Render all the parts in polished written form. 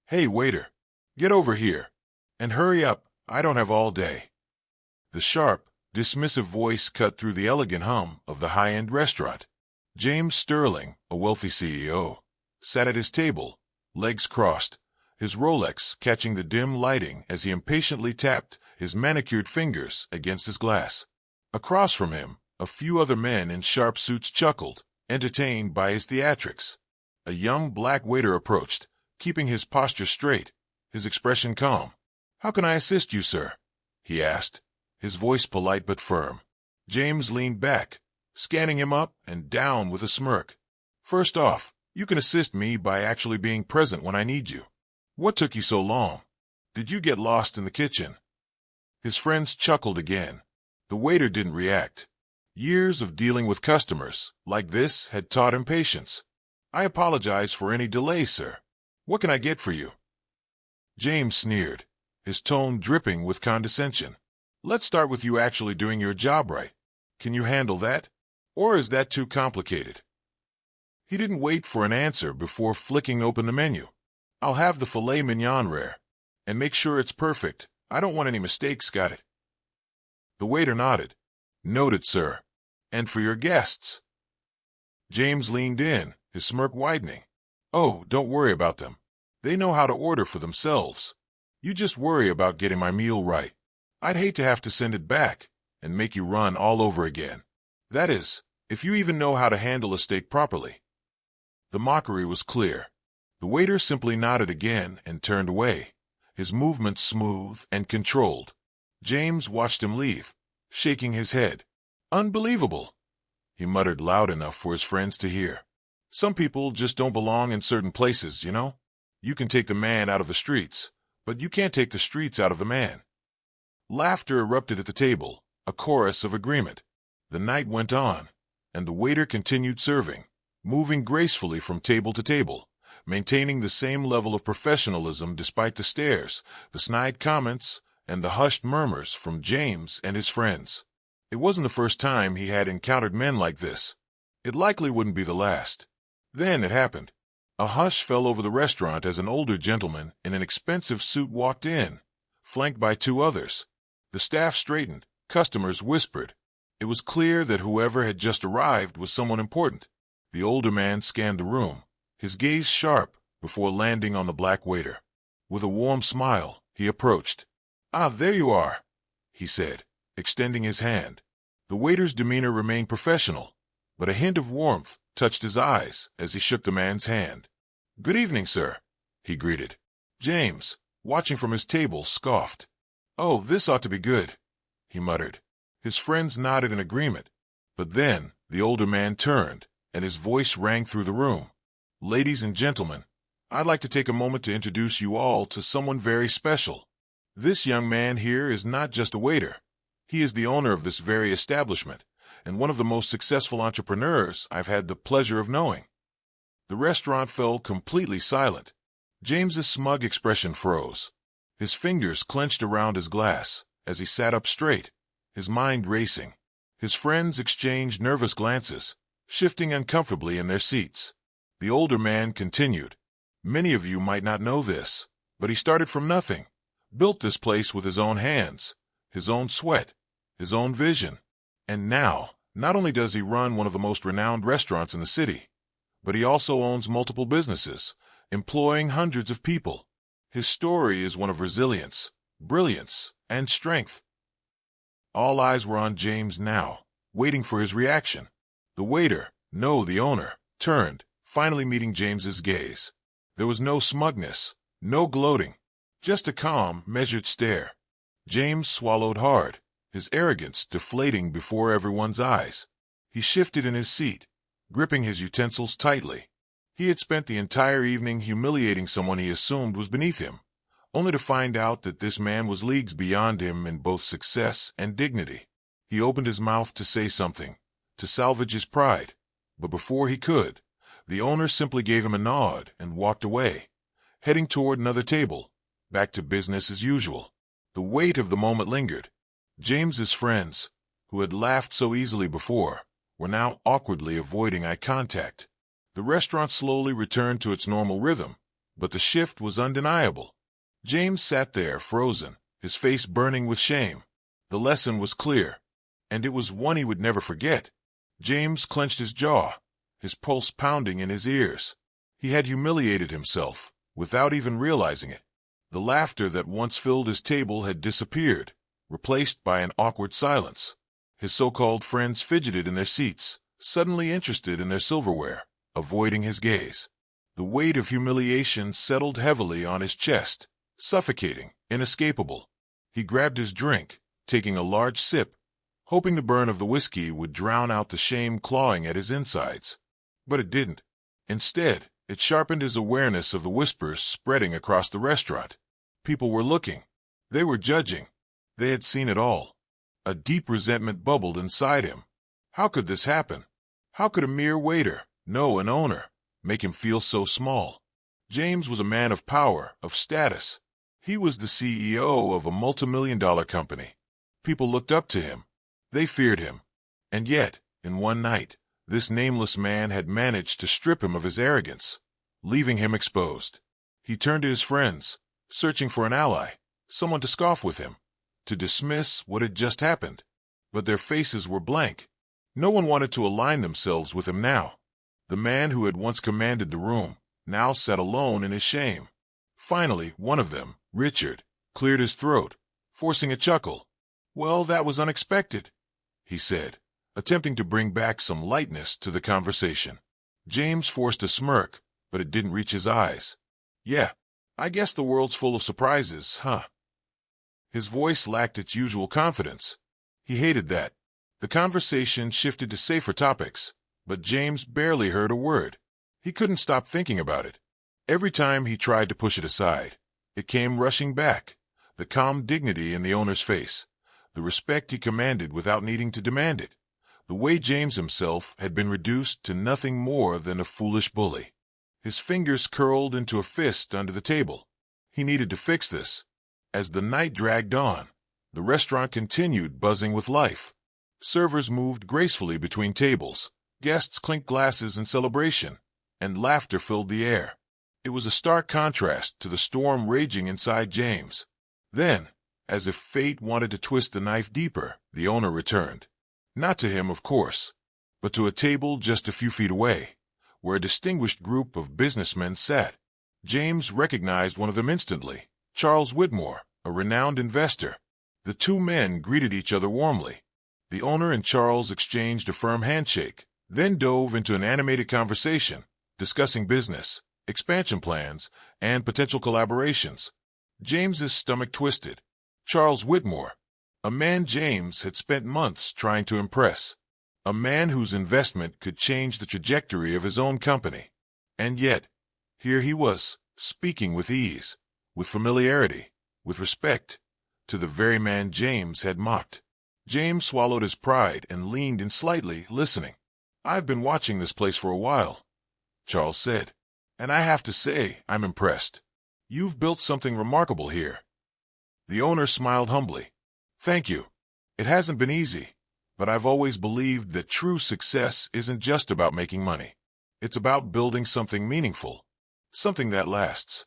"Hey, waiter, get over here. And hurry up, I don't have all day." The sharp, dismissive voice cut through the elegant hum of the high-end restaurant. James Sterling, a wealthy CEO, sat at his table, legs crossed, his Rolex catching the dim lighting as he impatiently tapped his manicured fingers against his glass. Across from him, a few other men in sharp suits chuckled, entertained by his theatrics. A young black waiter approached, keeping his posture straight, his expression calm. "How can I assist you, sir?" he asked, his voice polite but firm. James leaned back, scanning him up and down with a smirk. "First off, you can assist me by actually being present when I need you. What took you so long? Did you get lost in the kitchen?" His friends chuckled again. The waiter didn't react. Years of dealing with customers like this had taught him patience. "I apologize for any delay, sir. What can I get for you?" James sneered, his tone dripping with condescension. "Let's start with you actually doing your job right. Can you handle that? Or is that too complicated?" He didn't wait for an answer before flicking open the menu. "I'll have the filet mignon rare. And make sure it's perfect. I don't want any mistakes, got it?" The waiter nodded. "Noted, sir. And for your guests?" James leaned in, his smirk widening. "Oh, don't worry about them. They know how to order for themselves. You just worry about getting my meal right. I'd hate to have to send it back and make you run all over again. That is, if you even know how to handle a steak properly." The mockery was clear. The waiter simply nodded again and turned away, his movements smooth and controlled. James watched him leave, shaking his head. "Unbelievable," he muttered loud enough for his friends to hear. "Some people just don't belong in certain places, you know? You can take the man out of the streets, but you can't take the streets out of the man." Laughter erupted at the table, a chorus of agreement. The night went on, and the waiter continued serving, moving gracefully from table to table, maintaining the same level of professionalism despite the stares, the snide comments, and the hushed murmurs from James and his friends. It wasn't the first time he had encountered men like this. It likely wouldn't be the last. Then it happened. A hush fell over the restaurant as an older gentleman in an expensive suit walked in, flanked by two others. The staff straightened, customers whispered. It was clear that whoever had just arrived was someone important. The older man scanned the room, his gaze sharp, before landing on the black waiter. With a warm smile, he approached. "Ah, there you are," he said, extending his hand. The waiter's demeanor remained professional, but a hint of warmth touched his eyes as he shook the man's hand. "Good evening, sir," he greeted. James, watching from his table, scoffed. "Oh, this ought to be good," he muttered. His friends nodded in agreement, but then the older man turned, and his voice rang through the room. "Ladies and gentlemen, I'd like to take a moment to introduce you all to someone very special. This young man here is not just a waiter. He is the owner of this very establishment, and one of the most successful entrepreneurs I've had the pleasure of knowing." The restaurant fell completely silent. James's smug expression froze. His fingers clenched around his glass as he sat up straight, his mind racing. His friends exchanged nervous glances, shifting uncomfortably in their seats. The older man continued. "Many of you might not know this, but he started from nothing, built this place with his own hands, his own sweat, his own vision. And now, not only does he run one of the most renowned restaurants in the city, but he also owns multiple businesses, employing hundreds of people. His story is one of resilience, brilliance, and strength." All eyes were on James now, waiting for his reaction. The waiter, no, the owner, turned, finally meeting James's gaze. There was no smugness, no gloating, just a calm, measured stare. James swallowed hard, his arrogance deflating before everyone's eyes. He shifted in his seat, gripping his utensils tightly. He had spent the entire evening humiliating someone he assumed was beneath him, only to find out that this man was leagues beyond him in both success and dignity. He opened his mouth to say something, to salvage his pride, but before he could, the owner simply gave him a nod and walked away, heading toward another table, back to business as usual. The weight of the moment lingered. James's friends, who had laughed so easily before, were now awkwardly avoiding eye contact. The restaurant slowly returned to its normal rhythm, But the shift was undeniable. James sat there, frozen, his face burning with shame. The lesson was clear, and it was one he would never forget. James clenched his jaw, his pulse pounding in his ears. He had humiliated himself, without even realizing it. The laughter that once filled his table had disappeared, replaced by an awkward silence. His so-called friends fidgeted in their seats, suddenly interested in their silverware, avoiding his gaze. The weight of humiliation settled heavily on his chest, suffocating, inescapable. He grabbed his drink, taking a large sip, hoping the burn of the whiskey would drown out the shame clawing at his insides. But it didn't. Instead, it sharpened his awareness of the whispers spreading across the restaurant. People were looking. They were judging. They had seen it all. A deep resentment bubbled inside him. How could this happen? How could a mere waiter, no, an owner, make him feel so small? James was a man of power, of status. He was the CEO of a multimillion-dollar company. People looked up to him. They feared him. And yet, in one night, this nameless man had managed to strip him of his arrogance, leaving him exposed. He turned to his friends, searching for an ally, someone to scoff with him, to dismiss what had just happened. But their faces were blank. No one wanted to align themselves with him now. The man who had once commanded the room now sat alone in his shame. Finally, one of them, Richard, cleared his throat, forcing a chuckle. "Well, that was unexpected," he said, attempting to bring back some lightness to the conversation. James forced a smirk, but it didn't reach his eyes. "Yeah, I guess the world's full of surprises, huh?" His voice lacked its usual confidence. He hated that. The conversation shifted to safer topics, but James barely heard a word. He couldn't stop thinking about it. Every time he tried to push it aside, it came rushing back. The calm dignity in the owner's face, the respect he commanded without needing to demand it, the way James himself had been reduced to nothing more than a foolish bully. His fingers curled into a fist under the table. He needed to fix this. As the night dragged on, the restaurant continued buzzing with life. Servers moved gracefully between tables, guests clinked glasses in celebration, and laughter filled the air. It was a stark contrast to the storm raging inside James. Then, as if fate wanted to twist the knife deeper, the owner returned. Not to him, of course, but to a table just a few feet away, where a distinguished group of businessmen sat. James recognized one of them instantly, Charles Whitmore, a renowned investor. The two men greeted each other warmly. The owner and Charles exchanged a firm handshake, then dove into an animated conversation, discussing business, expansion plans, and potential collaborations. James's stomach twisted. Charles Whitmore, a man James had spent months trying to impress, a man whose investment could change the trajectory of his own company. And yet, here he was, speaking with ease, with familiarity, with respect, to the very man James had mocked. James swallowed his pride and leaned in slightly, listening. "I've been watching this place for a while," Charles said, "and I have to say I'm impressed. You've built something remarkable here." The owner smiled humbly. "Thank you. It hasn't been easy, but I've always believed that true success isn't just about making money. It's about building something meaningful, something that lasts."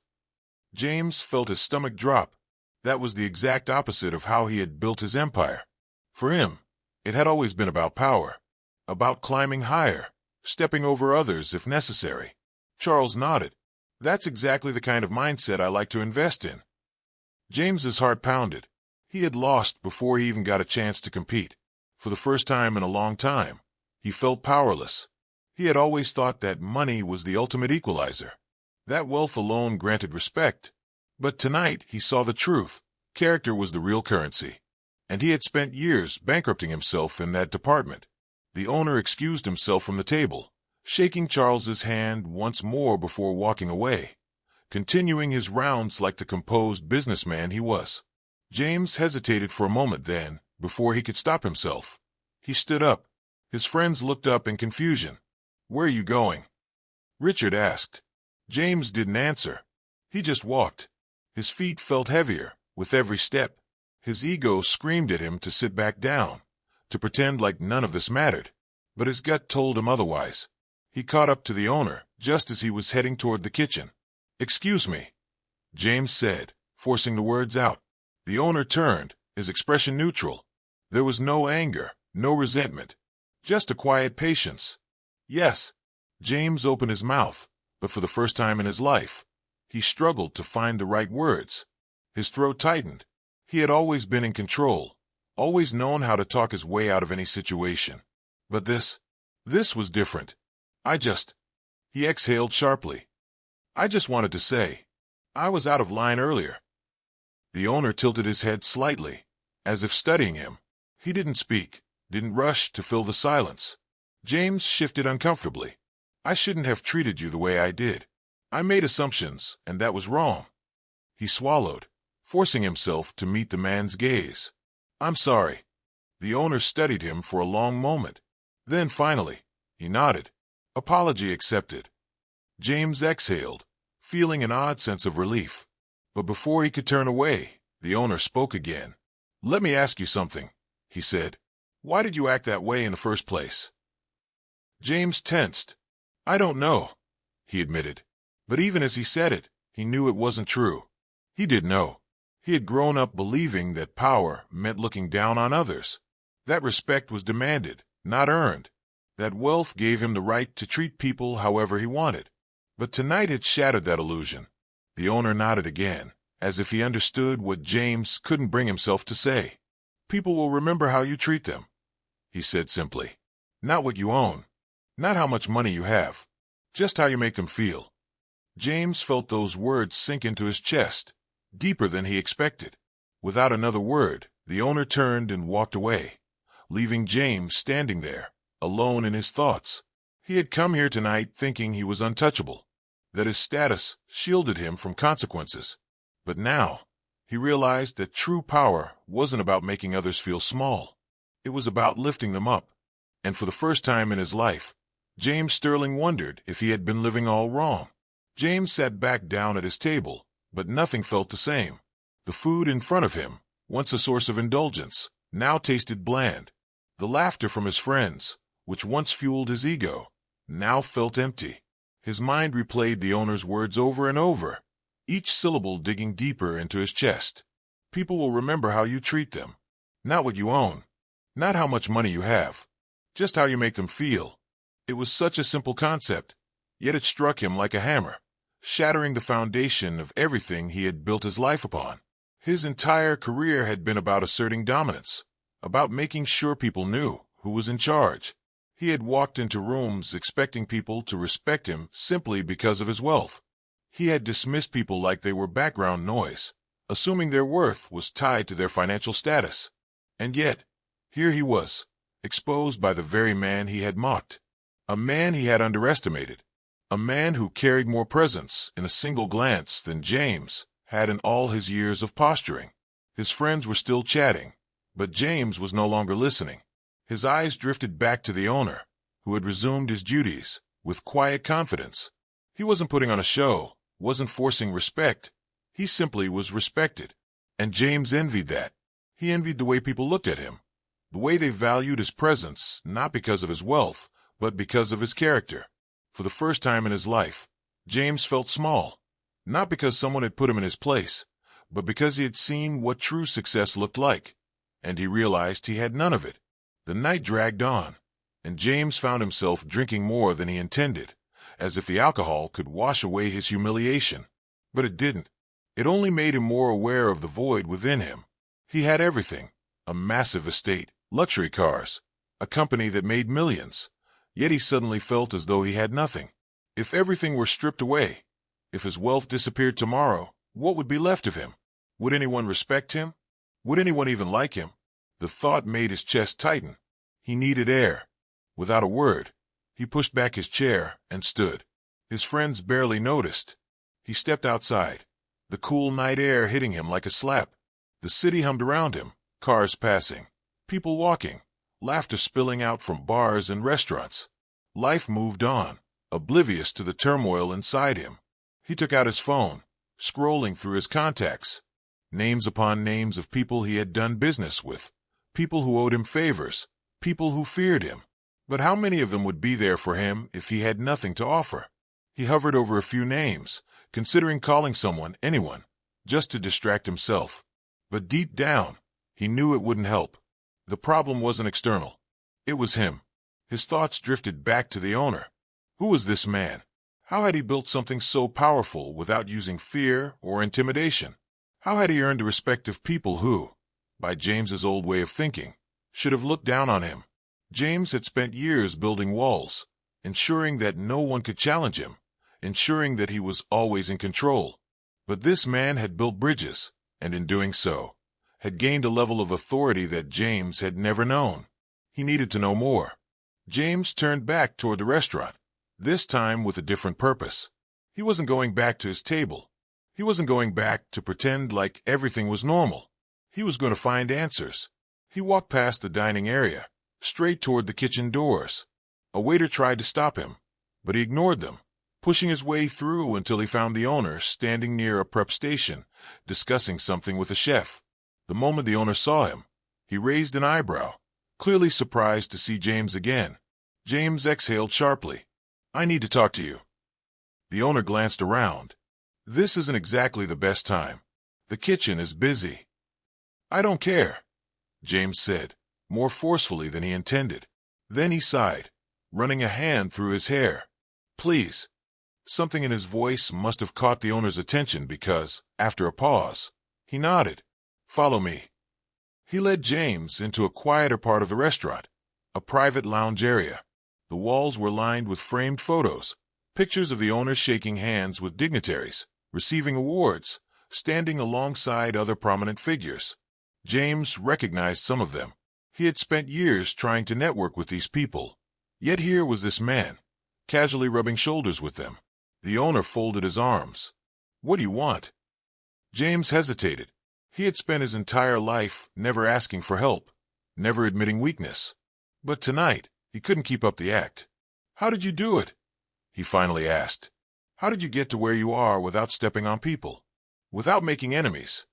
James felt his stomach drop. That was the exact opposite of how he had built his empire. For him, it had always been about power, about climbing higher, stepping over others if necessary. Charles nodded. "That's exactly the kind of mindset I like to invest in." James's heart pounded. He had lost before he even got a chance to compete. For the first time in a long time, he felt powerless. He had always thought that money was the ultimate equalizer, that wealth alone granted respect. But tonight he saw the truth. Character was the real currency. And he had spent years bankrupting himself in that department. The owner excused himself from the table, shaking Charles's hand once more before walking away, continuing his rounds like the composed businessman he was. James hesitated for a moment then, before he could stop himself. He stood up. His friends looked up in confusion. "Where are you going?" Richard asked. James didn't answer. He just walked. His feet felt heavier with every step. His ego screamed at him to sit back down, to pretend like none of this mattered. But his gut told him otherwise. He caught up to the owner just as he was heading toward the kitchen. "Excuse me," James said, forcing the words out. The owner turned, his expression neutral. There was no anger, no resentment, just a quiet patience. "Yes." James opened his mouth, but for the first time in his life, he struggled to find the right words. His throat tightened. He had always been in control, always known how to talk his way out of any situation. But this was different. He exhaled sharply. "I just wanted to say, I was out of line earlier." The owner tilted his head slightly, as if studying him. He didn't speak, didn't rush to fill the silence. James shifted uncomfortably. "I shouldn't have treated you the way I did. I made assumptions, and that was wrong." He swallowed, forcing himself to meet the man's gaze. "I'm sorry." The owner studied him for a long moment. Then finally, he nodded. "Apology accepted." James exhaled, feeling an odd sense of relief. But before he could turn away, the owner spoke again. "Let me ask you something," he said. "Why did you act that way in the first place?" James tensed. "I don't know," he admitted. But even as he said it, he knew it wasn't true. He did know. He had grown up believing that power meant looking down on others. That respect was demanded, not earned. That wealth gave him the right to treat people however he wanted. But tonight had shattered that illusion. The owner nodded again, as if he understood what James couldn't bring himself to say. "People will remember how you treat them," he said simply. "Not what you own, not how much money you have, just how you make them feel." James felt those words sink into his chest, deeper than he expected. Without another word, the owner turned and walked away, leaving James standing there, alone in his thoughts. He had come here tonight thinking he was untouchable, that his status shielded him from consequences. But now, he realized that true power wasn't about making others feel small. It was about lifting them up. And for the first time in his life, James Sterling wondered if he had been living all wrong. James sat back down at his table, but nothing felt the same. The food in front of him, once a source of indulgence, now tasted bland. The laughter from his friends, which once fueled his ego, now felt empty. His mind replayed the owner's words over and over, each syllable digging deeper into his chest. "People will remember how you treat them, not what you own, not how much money you have, just how you make them feel." It was such a simple concept, yet it struck him like a hammer, shattering the foundation of everything he had built his life upon. His entire career had been about asserting dominance, about making sure people knew who was in charge. He had walked into rooms expecting people to respect him simply because of his wealth. He had dismissed people like they were background noise, assuming their worth was tied to their financial status. And yet, here he was, exposed by the very man he had mocked. A man he had underestimated. A man who carried more presence in a single glance than James had in all his years of posturing. His friends were still chatting, but James was no longer listening. His eyes drifted back to the owner, who had resumed his duties with quiet confidence. He wasn't putting on a show, wasn't forcing respect. He simply was respected. And James envied that. He envied the way people looked at him, the way they valued his presence, not because of his wealth, but because of his character. For the first time in his life, James felt small, not because someone had put him in his place, but because he had seen what true success looked like, and he realized he had none of it. The night dragged on, and James found himself drinking more than he intended, as if the alcohol could wash away his humiliation. But it didn't. It only made him more aware of the void within him. He had everything, a massive estate, luxury cars, a company that made millions, yet he suddenly felt as though he had nothing. If everything were stripped away, if his wealth disappeared tomorrow, what would be left of him? Would anyone respect him? Would anyone even like him? The thought made his chest tighten. He needed air. Without a word, he pushed back his chair and stood. His friends barely noticed. He stepped outside, the cool night air hitting him like a slap. The city hummed around him, cars passing, people walking, laughter spilling out from bars and restaurants. Life moved on, oblivious to the turmoil inside him. He took out his phone, scrolling through his contacts. Names upon names of people he had done business with, people who owed him favors, people who feared him. But how many of them would be there for him if he had nothing to offer? He hovered over a few names, considering calling someone, anyone, just to distract himself. But deep down, he knew it wouldn't help. The problem wasn't external. It was him. His thoughts drifted back to the owner. Who was this man? How had he built something so powerful without using fear or intimidation? How had he earned the respect of people who, by James's old way of thinking, should have looked down on him? James had spent years building walls, ensuring that no one could challenge him, ensuring that he was always in control. But this man had built bridges, and in doing so, had gained a level of authority that James had never known. He needed to know more. James turned back toward the restaurant, this time with a different purpose. He wasn't going back to his table. He wasn't going back to pretend like everything was normal. He was going to find answers. He walked past the dining area, straight toward the kitchen doors. A waiter tried to stop him, but he ignored them, pushing his way through until he found the owner standing near a prep station, discussing something with a chef. The moment the owner saw him, he raised an eyebrow, clearly surprised to see James again. James exhaled sharply. "I need to talk to you." The owner glanced around. "This isn't exactly the best time. The kitchen is busy." "I don't care," James said, more forcefully than he intended. Then he sighed, running a hand through his hair. "Please." Something in his voice must have caught the owner's attention because, after a pause, he nodded. "Follow me." He led James into a quieter part of the restaurant, a private lounge area. The walls were lined with framed photos, pictures of the owner shaking hands with dignitaries, receiving awards, standing alongside other prominent figures. James recognized some of them. He had spent years trying to network with these people. Yet here was this man, casually rubbing shoulders with them. The owner folded his arms. "What do you want?" James hesitated. He had spent his entire life never asking for help, never admitting weakness. But tonight, he couldn't keep up the act. "How did you do it?" he finally asked. "How did you get to where you are without stepping on people, without making enemies?"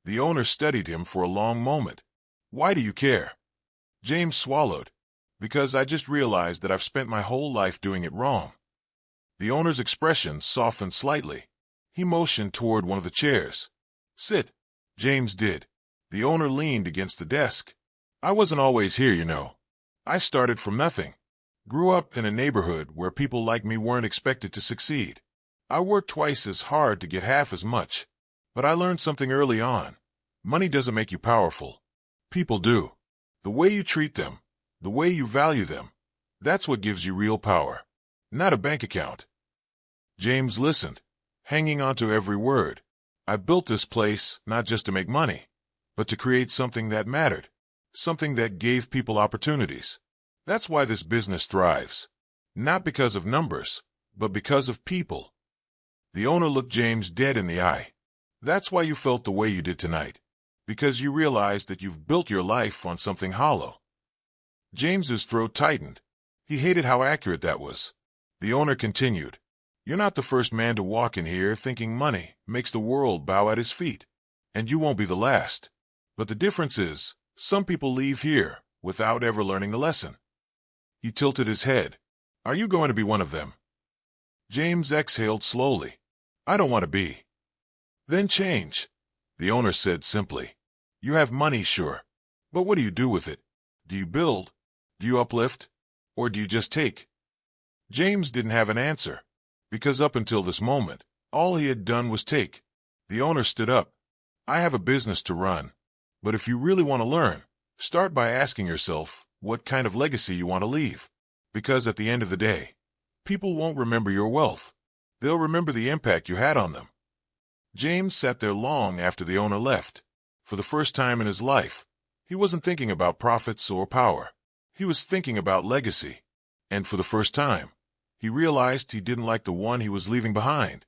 The owner studied him for a long moment. "Why do you care?" James swallowed. "Because I just realized that I've spent my whole life doing it wrong." The owner's expression softened slightly. He motioned toward one of the chairs. "Sit." James did. The owner leaned against the desk. "I wasn't always here, you know. I started from nothing. Grew up in a neighborhood where people like me weren't expected to succeed. I worked twice as hard to get half as much. But I learned something early on. Money doesn't make you powerful. People do. The way you treat them, the way you value them, that's what gives you real power. Not a bank account." James listened, hanging on to every word. "I built this place not just to make money, but to create something that mattered, something that gave people opportunities. That's why this business thrives. Not because of numbers, but because of people." The owner looked James dead in the eye. "That's why you felt the way you did tonight, because you realized that you've built your life on something hollow." James's throat tightened. He hated how accurate that was. The owner continued. "You're not the first man to walk in here thinking money makes the world bow at his feet, and you won't be the last. But the difference is, some people leave here without ever learning the lesson." He tilted his head. "Are you going to be one of them?" James exhaled slowly. "I don't want to be." "Then change," the owner said simply. "You have money, sure. But what do you do with it? Do you build? Do you uplift? Or do you just take?" James didn't have an answer, because up until this moment, all he had done was take. The owner stood up. "I have a business to run. But if you really want to learn, start by asking yourself what kind of legacy you want to leave. Because at the end of the day, people won't remember your wealth. They'll remember the impact you had on them." James sat there long after the owner left. For the first time in his life, he wasn't thinking about profits or power. He was thinking about legacy. And for the first time, he realized he didn't like the one he was leaving behind.